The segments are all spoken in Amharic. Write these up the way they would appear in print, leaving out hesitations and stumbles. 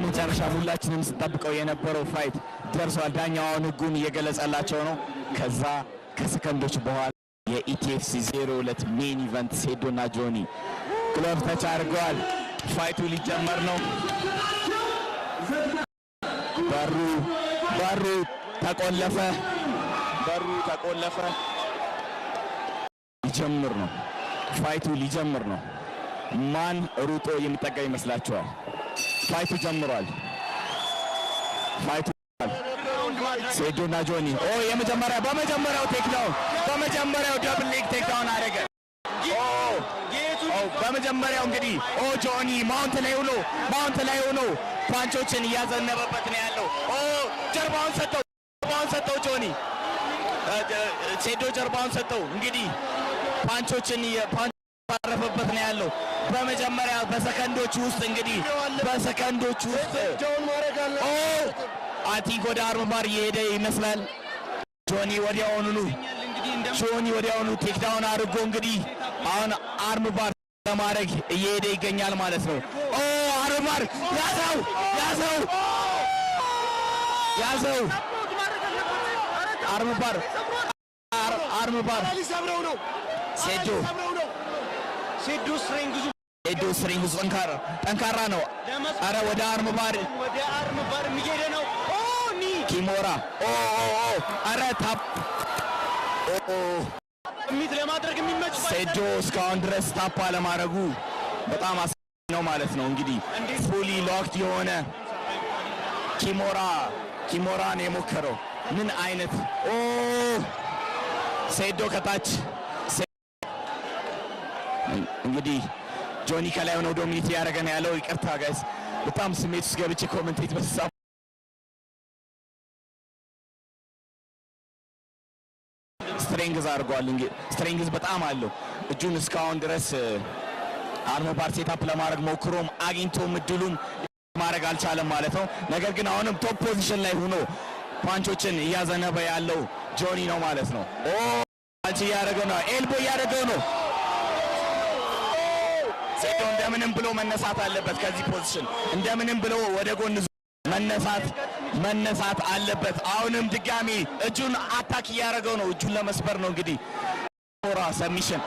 መጨረሻ ሁላችንም ስንጠብቀው የነበረው ፋይት ደርሷል። ዳኛው ህጉን እየገለጸላቸው ነው። ከዛ ከሰከንዶች በኋላ የኢቲኤፍሲ 02 ሜን ኢቨንት ሴዶና ጆኒ ግሎቭ ተች አድርገዋል። ፋይቱ ሊጀመር ነው። በሩ ተቆለፈ። ሊጀምር ነው። ፋይቱ ሊጀምር ነው። ማን ሩጦ የሚጠጋ ይመስላችኋል? ፋይቱ ጀምሯል። ሴዶና ጆኒ በመጀመሪያው ቴክዳውን በመጀመሪያው ደብል ሌግ ቴክዳውን አደረገ። በመጀመሪያው እንግዲህ ጆኒ ማውንት ላይ ሆኖ ፓንቾችን እያዘነበበት ነው ያለው። ጀርባውን ሰጠው ጆኒ ሴዶ ጀርባውን ሰጠው። እንግዲህ ፓንቾችን ያረፈበት ነው ያለው። በመጀመሪያ በሰከንዶች ውስጥ አቲንክ ወደ አርም ባር እየሄደ ይመስላል። ጆኒ ወዲያውኑ ቴክዳውን አድርጎ እንግዲህ አሁን አርም ባር ለማድረግ እየሄደ ይገኛል ማለት ነው። አርም ባር ያዘው አርም ባር ሴዶ ስትሪንግዙ ጠንካራ ነው። አረ ወደ አርም ባር የሚሄደ ነው። ኪሞራ አረ ታፕ ሚት ለማድረግ የሚመች ሴዶ እስካሁን ድረስ ታፕ አለማድረጉ በጣም አስፈላጊ ነው ማለት ነው። እንግዲህ ፉሊ ሎክድ የሆነ ኪሞራን የሞከረው ምን አይነት ሴዶ ከታች እንግዲህ ጆኒ ከላይ ሆኖ ዶሚኒት ያደረገ ነው ያለው። ይቅርታ ጋይስ በጣም ስሜት ውስጥ ገብቼ ኮሜንቴት በተሳ ስትሬንግዝ አድርጓል። ስትሬንግዝ በጣም አለው። እጁን እስካሁን ድረስ አርም ባር ሴታፕ ለማድረግ ሞክሮም አግኝቶም እድሉም ማድረግ አልቻለም ማለት ነው። ነገር ግን አሁንም ቶፕ ፖዚሽን ላይ ሆኖ ፓንቾችን እያዘነበ ያለው ጆኒ ነው ማለት ነው። ፓንች እያደረገው ነው፣ ኤልቦ እያደረገው ነው። ሴዶ እንደምንም ብሎ መነሳት አለበት። ከዚህ ፖዚሽን እንደምንም ብሎ ወደ ጎን መነሳት አለበት። አሁንም ድጋሚ እጁን አታክ እያደረገው ነው። እጁን ለመስበር ነው እንግዲህ ሞራ ሰሚሽን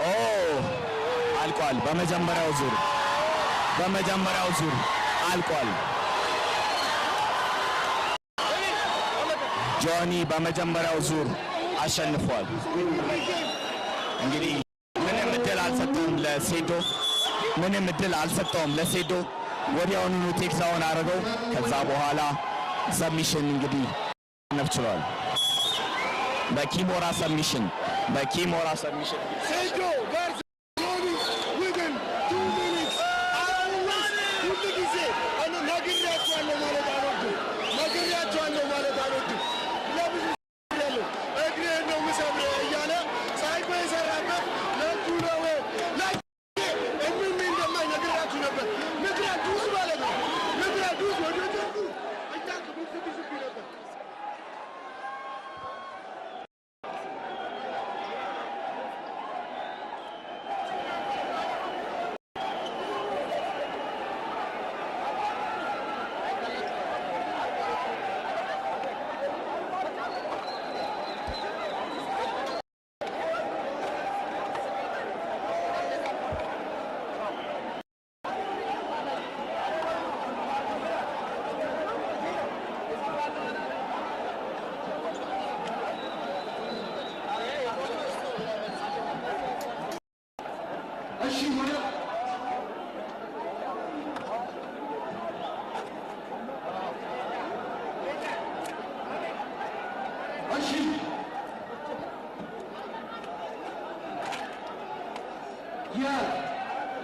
አልቋል። በመጀመሪያው ዙር አልቋል። ጆኒ በመጀመሪያው ዙር አሸንፏል። እንግዲህ ምንም እድል አልሰጠውም ለሴዶ ወዲያውኑ ቴክዳውን አደረገው። ከዛ በኋላ ሰሚሽን እንግዲህ ማሸነፍ ችሏል። በኪሞራ ሰሚሽን ሴዶ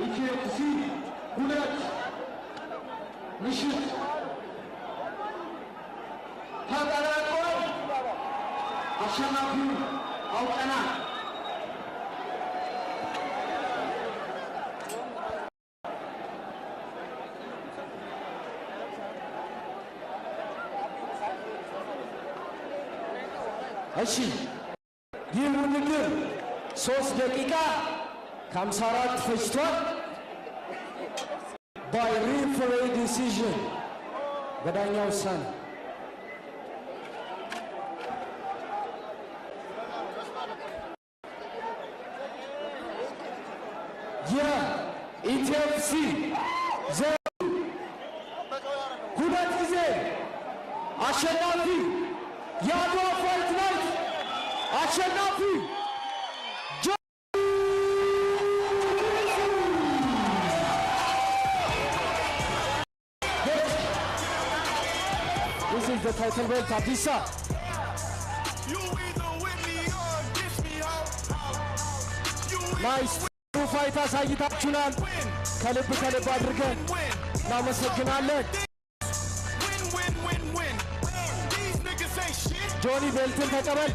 ኢቲኤፍሲ 2 ምሽት ተጠናቋል። አሸናፊውን አውቀናል። እሺ ይህ ውድድር 3 ደቂቃ ከ54 ፈጅቷል። by referee decision በዳኛ ውሳኔ የኢቲኤፍሲ ሁለት ጊዜ አሸናፊ የአድዋ ፋይት ናይት አሸናፊ This is the title belt Abdissa. Nice fight አሳይታችሁናል። ከልብ አድርገን እናመሰግናለን። ጆኒ ቤልትን ተቀበል።